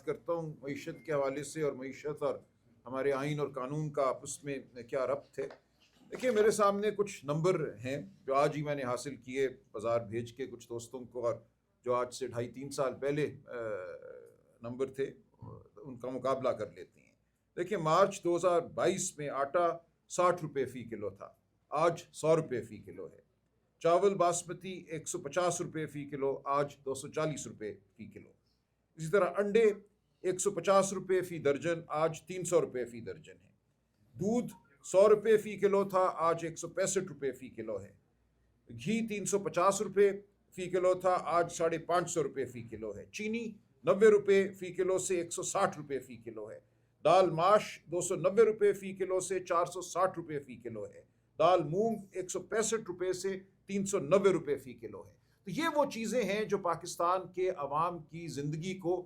करता हूँ मईशत के हवाले से, और मईशत और हमारे आइन और कानून का आपस में क्या रब्त है। देखिए, मेरे सामने कुछ नंबर हैं जो आज ही मैंने हासिल किए बाज़ार भेज के कुछ दोस्तों को, और जो आज से 2.5-3 साल पहले नंबर थे, उनका मुकाबला कर लेते हैं। देखिए, मार्च 2022 में आटा 60 रुपये फ़ी किलो था, आज 100 रुपये फ़ी किलो है। चावल बासमती 150 रुपये फ़ी किलो, आज 240 रुपये फ़ी किलो। इसी तरह अंडे 150 रुपये फ़ी दर्जन, आज 300 रुपये फ़ी दर्जन है। दूध 100 रुपये फ़ी किलो था, आज 165 रुपये फ़ी किलो है। घी 350 रुपये फ़ी किलो था, आज 550 रुपये फ़ी किलो है। चीनी 90 रुपये फ़ी किलो से 160 रुपये फ़ी किलो है। दाल माश 290 रुपये फ़ी किलो से 460 रुपये फ़ी किलो है। दाल मूंग 165 रुपये से 390 रुपये फ़ी किलो है। तो ये वो चीज़ें हैं जो पाकिस्तान के अवाम की ज़िंदगी को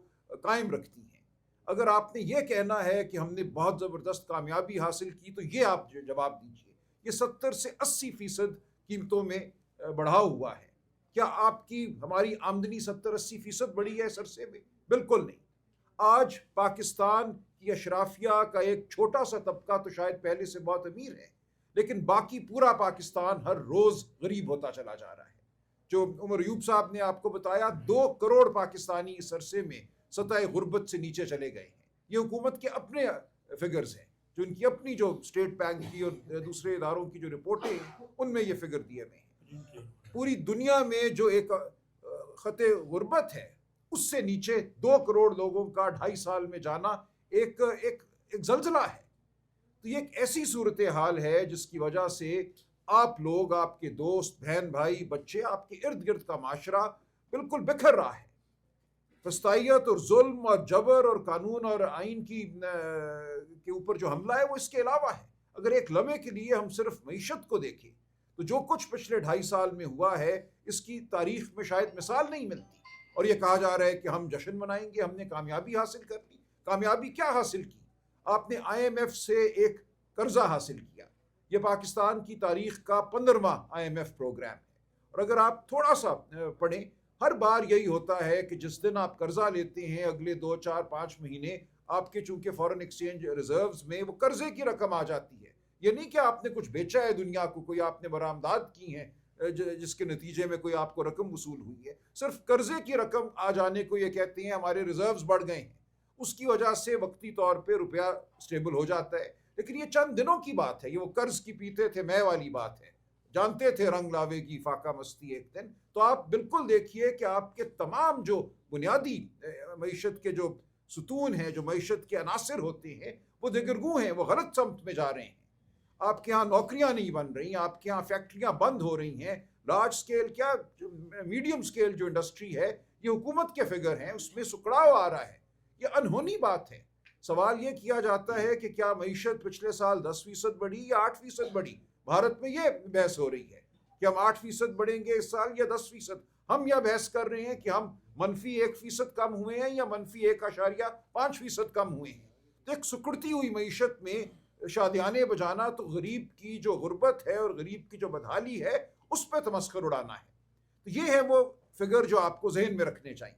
कायम रखती हैं। अगर आपने ये कहना है कि हमने बहुत ज़बरदस्त कामयाबी हासिल की, तो ये आप जवाब दीजिए, ये 70 से 80% कीमतों में बढ़ाव हुआ है। क्या आपकी हमारी आमदनी 70-80% बढ़ी है इस अरसे में? बिल्कुल नहीं। आज पाकिस्तान की अशराफिया का एक छोटा सा तबका तो शायद पहले से बहुत अमीर है, लेकिन बाकी पूरा पाकिस्तान हर रोज़ गरीब होता चला जा रहा है। जो उमर अयूब साहब ने आपको बताया, 2 करोड़ पाकिस्तानी इस अरसे में सतह गुर्बत से नीचे चले गए हैं। ये हुकूमत के अपने फिगर्स हैं, जो इनकी अपनी जो स्टेट बैंक की और दूसरे इदारों की जो रिपोर्टें हैं, उनमें ये फिगर दिए हुए हैं। पूरी दुनिया में जो एक खते गुर्बत है, उससे नीचे 2 करोड़ लोगों का 2.5 साल में जाना एक एक एक जल्जला है। तो ये एक ऐसी सूरत हाल है जिसकी वजह से आप लोग, आपके दोस्त, बहन भाई, बच्चे, आपके इर्द गिर्द का माशरा बिल्कुल बिखर रहा है। फस्तायत और जुल्म और जबर और कानून और आइन की के ऊपर जो हमला है वो इसके अलावा है। अगर एक लम्हे के लिए हम सिर्फ मईशत को देखें, तो जो कुछ पिछले 2.5 साल में हुआ है, इसकी तारीख में शायद मिसाल नहीं मिलती। और ये कहा जा रहा है कि हम जश्न मनाएंगे, हमने कामयाबी हासिल कर ली। कामयाबी क्या हासिल की? आपने IMF से एक कर्जा हासिल किया। ये पाकिस्तान की तारीख का 15वां IMF प्रोग्राम है। और अगर आप थोड़ा सा पढ़ें, हर बार यही होता है कि जिस दिन आप कर्जा लेते हैं, अगले 2, 4, 5 महीने आपके चूंकि फॉरेन एक्सचेंज रिजर्व्स में वो कर्जे की रकम आ जाती है। ये नहीं कि आपने कुछ बेचा है दुनिया को, कोई आपने बरामदात की है जिसके नतीजे में कोई आपको रकम वसूल हुई है। सिर्फ कर्जे की रकम आ जाने को ये कहते हैं हमारे रिजर्व्स बढ़ गए हैं। उसकी वजह से वक्ती तौर पे रुपया स्टेबल हो जाता है, लेकिन ये चंद दिनों की बात है। ये वो कर्ज की पीते थे मैं वाली बात है। जानते थे रंग लावेगी फाका मस्ती एक दिन। तो आप बिल्कुल देखिए कि आपके तमाम जो बुनियादी मईशत के जो सुतून हैं, जो मईशत के अनासिर होते हैं, वो दिगरगू हैं, वो गलत समत में जा रहे हैं। आपके यहाँ नौकरियां नहीं बन रही, आपके यहाँ फैक्ट्रियां बंद हो रही हैं। लार्ज स्केल क्या, मीडियम स्केल जो इंडस्ट्री है, ये हुकूमत के फिगर हैं, उसमें सुकड़ाव आ रहा है। ये अनहोनी बात है। सवाल ये किया जाता है कि क्या मईशत पिछले साल 10% बढ़ी या 8% बढ़ी? भारत में ये बहस हो रही है कि हम 8% बढ़ेंगे इस साल या 10%। हम यह बहस कर रहे हैं कि हम -1% कम हुए हैं या -1.5% कम हुए हैं। तो एक सुकड़ती हुई मईशत में शादियाने बजाना तो गरीब की जो गुर्बत है और गरीब की जो बदहाली है, उस पर तमस्खर उड़ाना है। तो ये है वो फिगर जो आपको जहन में रखने चाहिए।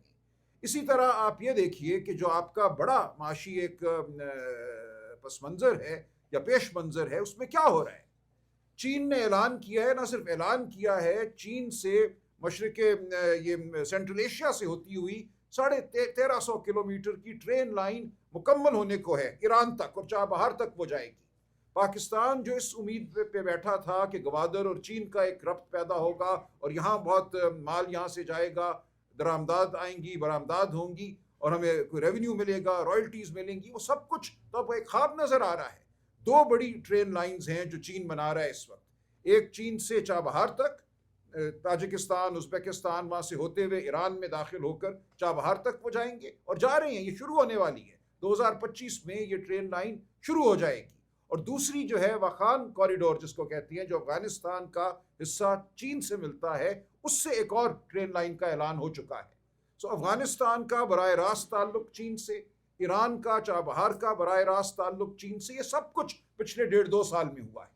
इसी तरह आप ये देखिए कि जो आपका बड़ा माशी एक पस मंज़र है या पेश मंज़र है, उसमें क्या हो रहा है? चीन ने ऐलान किया है, ना सिर्फ ऐलान किया है, चीन से मशरक़ ये सेंट्रल एशिया से होती हुई 1350 किलोमीटर की ट्रेन लाइन मुकम्मल होने को है ईरान तक, और चाबहार तक वो जाएगी। पाकिस्तान जो इस उम्मीद पे बैठा था कि गवादर और चीन का एक रब्त पैदा होगा और यहाँ बहुत माल यहाँ से जाएगा, दरामदाद आएंगी, बरामदाद होंगी और हमें कोई रेवेन्यू मिलेगा, रॉयल्टीज़ मिलेंगी, वो सब कुछ तो अब एक ख्वाब नज़र आ रहा है। 2 बड़ी ट्रेन लाइंस हैं जो चीन बना रहा है इस वक्त। एक चीन से चाबहार तक, ताजिकिस्तान, उज़्बेकिस्तान, वहाँ से होते हुए ईरान में दाखिल होकर चाबहार तक वो जाएंगे और जा रहे हैं। ये शुरू होने वाली है, 2025 में ये ट्रेन लाइन शुरू हो जाएगी। और दूसरी जो है वाखान कॉरिडोर जिसको कहती हैं, जो अफगानिस्तान का हिस्सा चीन से मिलता है, उससे एक और ट्रेन लाइन का ऐलान हो चुका है। सो अफगानिस्तान का बराह रास्त ताल्लुक चीन से, ईरान का चाबहार का बराह रास्त ताल्लुक चीन से, ये सब कुछ पिछले 1.5-2 साल में हुआ है।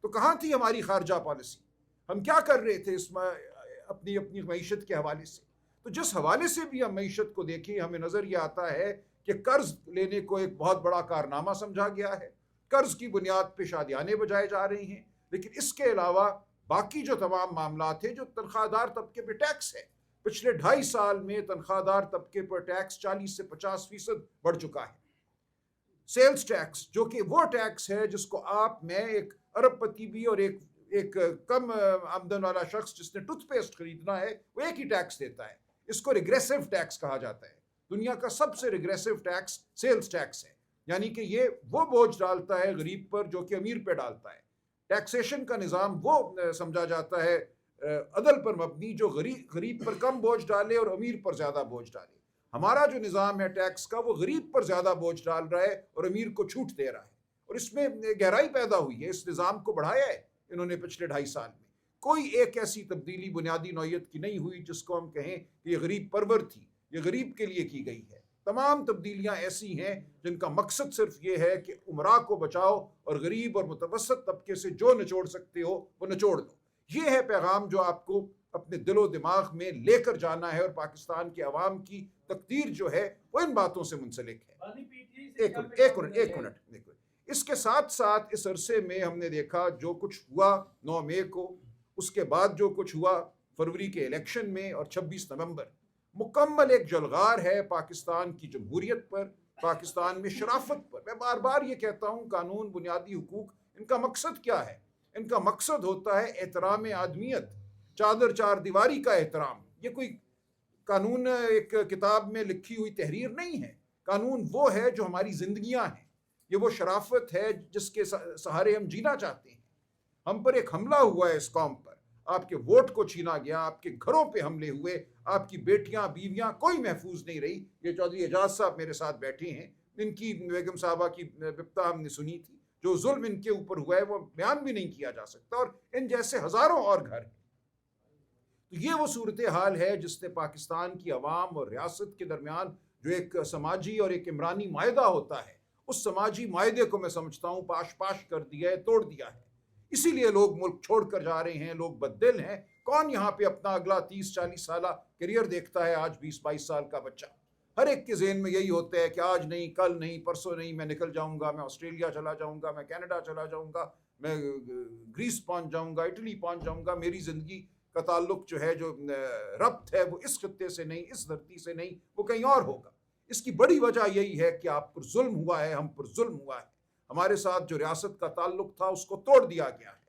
तो कहाँ थी हमारी खारजा पॉलिसी? हम क्या कर रहे थे इसमें अपनी अपनी मईशत के हवाले से? तो जिस हवाले से भी हम मईशत को देखें, हमें नज़र ये आता है कि कर्ज लेने को एक बहुत बड़ा कारनामा समझा गया है, कर्ज की बुनियाद पे शादियाने बजाए जा रही हैं। लेकिन इसके अलावा बाकी जो तमाम मामला थे, जो तनख्वाहदार तबके पे टैक्स है, पिछले 2.5 साल में तनख्वाहदार तबके पर टैक्स 40 से 50% बढ़ चुका है। सेल्स टैक्स, जो कि वो टैक्स है जिसको आप, मैं, एक अरबपति भी और एक कम आमदन वाला शख्स जिसने टूथपेस्ट खरीदना है, वो एक ही टैक्स देता है। इसको रिग्रेसिव टैक्स कहा जाता है। दुनिया का सबसे रिग्रेसिव टैक्स सेल्स टैक्स है, यानी कि ये वो बोझ डालता है गरीब पर जो कि अमीर पे डालता है। टैक्सेशन का निज़ाम वो समझा जाता है अदल पर मबनी, जो गरीब पर कम बोझ डाले और अमीर पर ज़्यादा बोझ डाले। हमारा जो निज़ाम है टैक्स का, वो गरीब पर ज़्यादा बोझ डाल रहा है और अमीर को छूट दे रहा है। और इसमें गहराई पैदा हुई है, इस निज़ाम को बढ़ाया है इन्होंने पिछले 2.5 साल में। कोई एक ऐसी तब्दीली बुनियादी नौयत की नहीं हुई जिसको हम कहें कि ये गरीब परवर थी, ये गरीब के लिए की गई है। तमाम तब्दीलियां ऐसी हैं जिनका मकसद सिर्फ ये है कि उमरा को बचाओ और गरीब और मुतवसत तबके से जो निचोड़ सकते हो वो निचोड़ दो। ये है पैगाम जो आपको अपने दिलो दिमाग में लेकर जाना है, और पाकिस्तान के अवाम की तकदीर जो है वो इन बातों से मुंसलिक है। एक मिनट। इसके साथ साथ इस अरसे में हमने देखा जो कुछ हुआ 9 मई को, उसके बाद जो कुछ हुआ फरवरी के इलेक्शन में और 26 नवंबर, मुकम्मल एक जलगार है पाकिस्तान की जमहूरियत पर, पाकिस्तान में शराफत पर। मैं बार बार ये कहता हूँ, कानून, बुनियादी हुकूक, इनका मकसद क्या है? इनका मकसद होता है एहतराम आदमियत, चादर चार दीवारी का एहतराम। ये कोई कानून एक किताब में लिखी हुई तहरीर नहीं है। कानून वो है जो हमारी जिंदगियां हैं, ये वो शराफत है जिसके सहारे हम जीना चाहते हैं। हम पर एक हमला हुआ है इस कौम पर, आपके वोट को छीना गया, आपके घरों पे हमले हुए, आपकी बेटियां बीवियां कोई महफूज नहीं रही। ये चौधरी एजाज साहब मेरे साथ बैठे हैं, इनकी बेगम साहबा की बिप्ता हमने सुनी थी। जो जुल्म इनके ऊपर हुआ है वो बयान भी नहीं किया जा सकता, और इन जैसे हजारों और घर हैं। तो ये वो सूरत हाल है जिसने पाकिस्तान की अवाम और रियासत के दरमियान जो एक समाजी और एक इमरानी मायदा होता है, उस समाजी मायदे को मैं समझता हूँ पाश पाश कर दिया है, तोड़ दिया है। इसीलिए लोग मुल्क छोड़ कर जा रहे हैं, लोग बददिल हैं। कौन यहाँ पे अपना अगला 30-40 साल करियर देखता है? आज 20-22 साल का बच्चा, हर एक के ज़हन में यही होता है कि आज नहीं, कल नहीं, परसों नहीं, मैं निकल जाऊंगा, मैं ऑस्ट्रेलिया चला जाऊंगा, मैं कनाडा चला जाऊंगा, मैं ग्रीस पहुंच जाऊंगा, इटली पहुंच जाऊंगा। मेरी ज़िंदगी का ताल्लुक जो है, जो रब्त है, वो इस खत्ते से नहीं, इस धरती से नहीं, वो कहीं और होगा। इसकी बड़ी वजह यही है कि आप पर जुल्म हुआ है, हम पर जुल्म हुआ है। हमारे साथ जो रियासत का ताल्लुक था उसको तोड़ दिया गया है।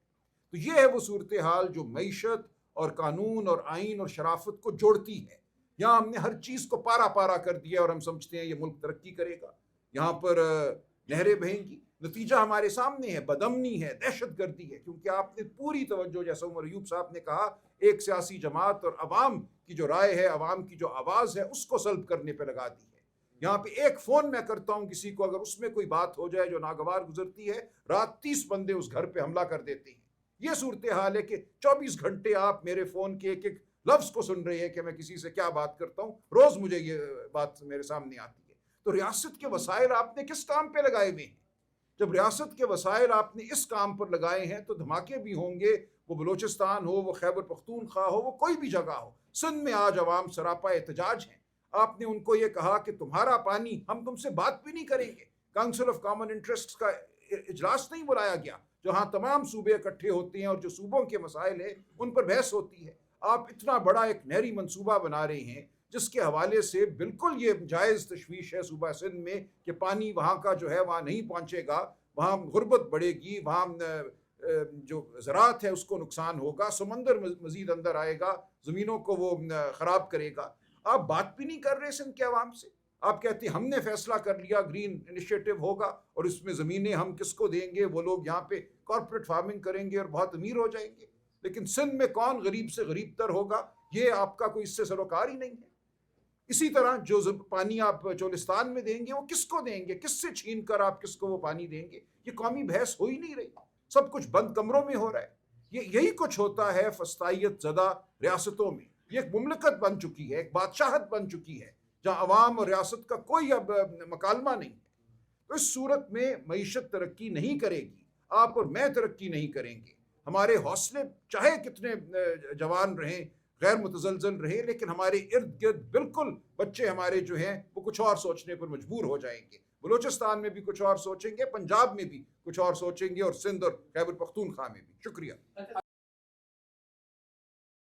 तो ये है वो सूरत हाल जो मईशत और कानून और आइन और शराफत को जोड़ती है। यहाँ हमने हर चीज़ को पारा पारा कर दिया और हम समझते हैं ये मुल्क तरक्की करेगा, यहाँ पर नहरें बहेंगी। नतीजा हमारे सामने है, बदअमनी है, दहशत गर्दी है। क्योंकि आपने पूरी तवज्जो, जैसा उमर अयूब साहब ने कहा, एक सियासी जमात और अवाम की जो राय है, अवाम की जो आवाज़ है, उसको सल्ब करने पर लगा दी है। यहाँ पे एक फ़ोन मैं करता हूँ किसी को, अगर उसमें कोई बात हो जाए जो नागवार गुजरती है, रात 30 बंदे उस घर पे हमला कर देते हैं। ये सूरत हाल है कि 24 घंटे आप मेरे फ़ोन के एक एक लफ्ज़ को सुन रहे हैं कि मैं किसी से क्या बात करता हूँ। रोज़ मुझे ये बात मेरे सामने आती है। तो रियासत के वसाइल आपने किस काम पे लगाए हुए हैं? जब रियासत के वसाइल आपने इस काम पर लगाए हैं तो धमाके भी होंगे, वो बलूचिस्तान हो, वो खैबर पख्तूनख्वा हो, वो कोई भी जगह हो। सिंध में आज अवाम सरापा एहतजाज हैं। आपने उनको ये कहा कि तुम्हारा पानी, हम तुमसे बात भी नहीं करेंगे। काउंसिल ऑफ कॉमन इंटरेस्ट का इजलास नहीं बुलाया गया, जहाँ तमाम सूबे इकट्ठे होते हैं और जो सूबों के मसाइल है उन पर बहस होती है। आप इतना बड़ा एक नहरी मंसूबा बना रहे हैं जिसके हवाले से बिल्कुल ये जायज़ तशवीश है सूबा सिंध में कि पानी वहाँ का जो है वहाँ नहीं पहुँचेगा, वहाँ गुर्बत बढ़ेगी, वहाँ जो ज़राअत है उसको नुकसान होगा, समंदर मज़ीद अंदर आएगा, ज़मीनों को वो ख़राब करेगा। आप बात भी नहीं कर रहे सिंध के अवाम से। आप कहते हैं हमने फैसला कर लिया, ग्रीन इनिशिएटिव होगा और इसमें ज़मीनें हम किसको देंगे, वो लोग यहाँ पे कॉर्पोरेट फार्मिंग करेंगे और बहुत अमीर हो जाएंगे। लेकिन सिंध में कौन गरीब से गरीब तर होगा, ये आपका कोई इससे सरोकार ही नहीं है। इसी तरह जो पानी आप चोलिस्तान में देंगे वो किसको देंगे, किससे छीन कर आप किसको वो पानी देंगे? ये कौमी बहस हो ही नहीं रही, सब कुछ बंद कमरों में हो रहा है। यही कुछ होता है फस्तायत ज़दा रियासतों में। ये एक मुमलकत बन चुकी है, एक बादशाहत बन चुकी है, जहाँ अवाम और रियासत का कोई अब मकालमा नहीं है। तो इस सूरत में मईशत तरक्की नहीं करेगी, आप और मैं तरक्की नहीं करेंगे। हमारे हौसले चाहे कितने जवान रहें, गैर मुतज़लज़ल रहे, लेकिन हमारे इर्द गिर्द बिल्कुल बच्चे हमारे जो हैं वो कुछ और सोचने पर मजबूर हो जाएंगे। बलूचिस्तान में भी कुछ और सोचेंगे, पंजाब में भी कुछ और सोचेंगे, और सिंध और खैबर पख्तूनख्वा में भी। शुक्रिया।